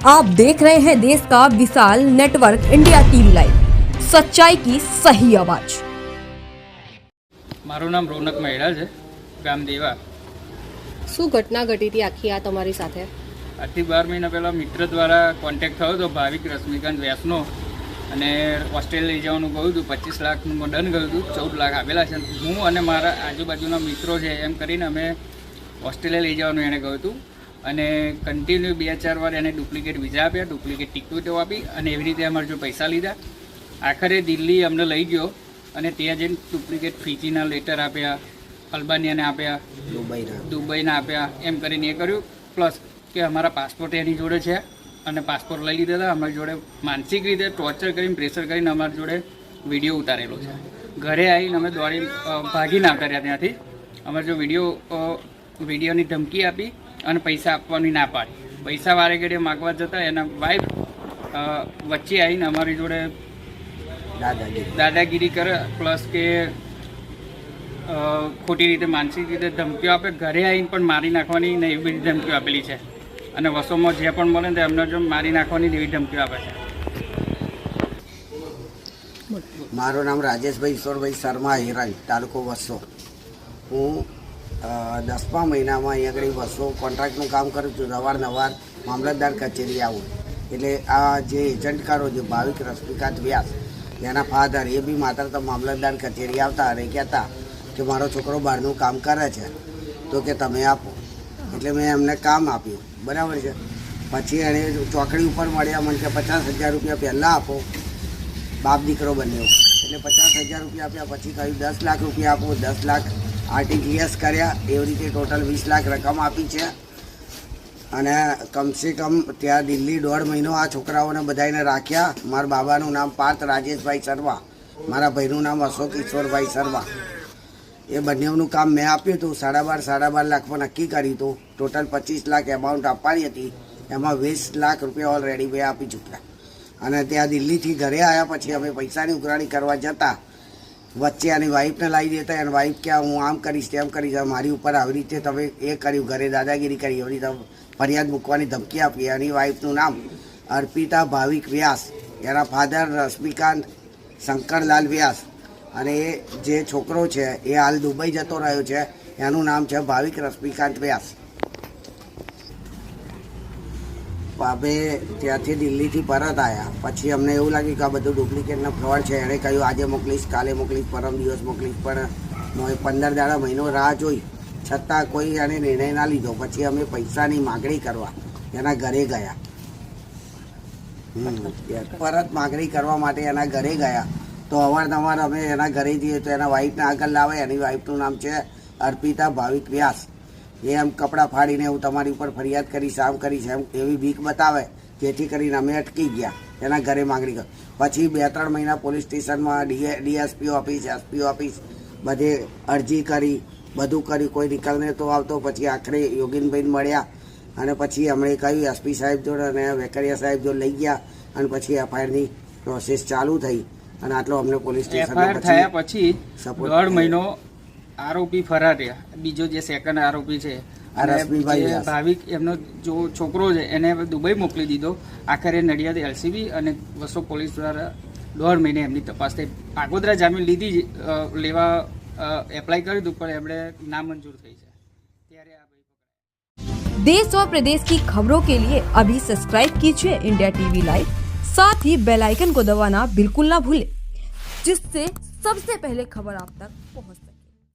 आप देख रहे हैं देश का विशाल नेटवर्क इंडिया टीवी लाइव, सच्चाई की सही आवाज। મારું નામ રોનક મહેડા છે, ગામ દેવા। શું ઘટના ઘટી હતી આખી આ તમારી સાથે? આજથી 12 મહિના પહેલાં મિત્ર દ્વારા કોન્ટેક્ટ થયો હતો ભાવિક રશ્મિકાંત વ્યાસનો, અને ઓસ્ટ્રેલિયા લઈ જવાનું કહ્યું હતું। 25 લાખનું ડન ગયું હતું, 14 લાખ આવેલા છે। હું અને મારા આજુબાજુના મિત્રો છે એમ કરીને અમે ઓસ્ટ્રેલિયા લઈ જવાનું એણે કહ્યું હતું, અને કન્ટિન્યુ 2-4 વાર એને ડુપ્લિકેટ વિઝા આપ્યા, ડુપ્લિકેટ ટિકિટો આપી, અને એવી રીતે અમારે જો પૈસા લીધા। આખરે દિલ્હી અમને લઈ ગયો, અને ત્યાં જઈને ડુપ્લિકેટ ફીજીના લેટર આપ્યા, અલ્બાનિયાને આપ્યા, દુબઈના આપ્યા, એમ કરીને એ કર્યું। પ્લસ કે અમારા પાસપોર્ટ એની જોડે છે, અને પાસપોર્ટ લઈ લીધા હતા। અમારી જોડે માનસિક રીતે ટોર્ચર કરીને, પ્રેશર કરીને અમારી જોડે વિડીયો ઉતારેલો છે। ઘરે આવીને અમે દોડી ભાગીને આવતા રહ્યા ત્યાંથી। અમારે જો વિડીયોની ધમકી આપી અને પૈસા આપવાની ના પાડી। પૈસા વારે ઘડીએ માગવા જતા એના વાઈફ વચ્ચે આવીને અમારી જોડે દાદાગીરી કરે, પ્લસ કે ખોટી રીતે માનસિક રીતે ધમકીઓ આપે। ઘરે આવીને પણ મારી નાખવાની ને એવી બધી ધમકીઓ આપેલી છે, અને વસોમાં જે પણ મળે ને એમને જો મારી નાખવાની એવી ધમકીઓ આપે છે। મારું નામ રાજેશભાઈ ઈશ્વરભાઈ શર્મા હિરાઈ, તાલુકો વસો। હું 10મા મહિનામાં અહીંયા આગળ વસો કોન્ટ્રાક્ટનું કામ કરું છું। અવારનવાર મામલતદાર કચેરી આવું, એટલે આ જે એજન્ટ કરો જે ભાવિક રશ્મિકાંત વ્યાસ, એના ફાધર એ બી માત્ર તો મામલતદાર કચેરી આવતા અને કહેતા કે મારો છોકરો બહારનું કામ કરે છે તો કે તમે આપો, એટલે મેં એમને કામ આપ્યું, બરાબર છે। પછી એણે ચોકડી ઉપર મળ્યા, મને કે 50,000 રૂપિયા પહેલાં આપો, બાપ દીકરો બન્યો, એટલે 50,000 રૂપિયા આપ્યા। પછી કહ્યું 10 લાખ રૂપિયા આપો, 10 લાખ RTGS કર્યા, એવી રીતે ટોટલ 20 લાખ રકમ આપી છે। અને કમસે કમ ત્યાં દિલ્હી 1.5 મહિનો આ છોકરાઓને બધાને રાખ્યા। મારા બાબાનું નામ પાર્થ રાજેશભાઈ શર્મા, મારા ભાઈનું નામ અશોક ઈશ્વરભાઈ શર્મા। એ બંનેનું કામ મેં આપ્યું હતું। 12.5 લાખમાં નક્કી કર્યું હતું। ટોટલ 25 લાખ એમાઉન્ટ આપવાની હતી, એમાં 20 લાખ રૂપિયા ઓલરેડી મેં આપી ચૂક્યા। અને ત્યાં દિલ્હીથી ઘરે આવ્યા પછી અમે પૈસાની ઉઘરાણી કરવા જતા, વચ્ચે આની વાઈફને લાવી દેતા, અને વાઈફ કે હું આમ કરીશ તેમ કરીશ, મારી ઉપર આવી રીતે તમે એ કર્યું, ઘરે દાદાગીરી કરી, એવી રીતે ફરિયાદ મૂકવાની ધમકી આપી। એની વાઈફનું નામ અર્પિતા ભાવિક વ્યાસ, એના ફાધર રશ્મિકાંત શંકરલાલ વ્યાસ, અને એ જે છોકરો છે એ હાલ દુબઈ જતો રહ્યો છે, એનું નામ છે ભાવિક રશ્મિકાંત વ્યાસ। અમે ત્યાંથી દિલ્હીથી પરત આવ્યા પછી અમને એવું લાગ્યું કે આ બધું ડુપ્લિકેટના ફ્રોડ છે। એણે કહ્યું આજે મોકલીશ, કાલે મોકલીશ, પરમ દિવસ મોકલીશ, પણ 15 દાડા મહિનો રાહ જોઈ, છતાં કોઈ એને નિર્ણય ના લીધો। પછી અમે પૈસાની માગણી કરવા એના ઘરે ગયા, પરત માગણી કરવા માટે એના ઘરે ગયા। તો અવારનવાર અમે એના ઘરે જઈએ તો એના વાઈફને આગળ લાવે। એની વાઈફનું નામ છે અર્પિતા ભાવિક વ્યાસ। એ એમ કપડાં ફાડીને હું તમારી ઉપર ફરિયાદ કરીશ, આમ કરીશ, એમ એવી બીક બતાવે, જેથી કરીને અમે અટકી ગયા, એના ઘરે માગણી કરી। પછી 2-3 મહિના પોલીસ સ્ટેશનમાં DSP ઓફિસ, SP ઓફિસ બધે અરજી કરી, બધું કર્યું, કોઈ નિકાલ નહોતો આવતો। પછી આખરે યોગીનભાઈને મળ્યા, અને પછી અમણે કહ્યું SP સાહેબ જોડે અને વેકરિયા સાહેબ જોડે લઈ ગયા, અને પછી FIRની પ્રોસેસ ચાલુ થઈ, અને આટલો અમને પોલીસ સ્ટેશન થયા પછી 1.5 મહિનો આરોપી ફરાર રહ્યા। બીજો જે સેકન્ડ આરોપી છે ભાવિક, એમનો જો છોકરો છે એને દુબઈ મોકલી દીધો। આખરે નડિયાદ LCB અને વસો પોલીસ દ્વારા 1.5 મહિને એમની તપાસ થઈ। આગોતરા જામીન લેવા એપ્લાય કર્યું હતું, પણ એમણે નામંજૂર થઈ છે। ત્યારે આ ભાઈ देश और प्रदेश की खबरों के लिए अभी सब्सक्राइब कीजिए इंडिया टीवी लाइव, साथ ही बेल आइकन को दबाना बिल्कुल ना भूलें, जिससे सबसे पहले खबर आप तक पहुंच सके।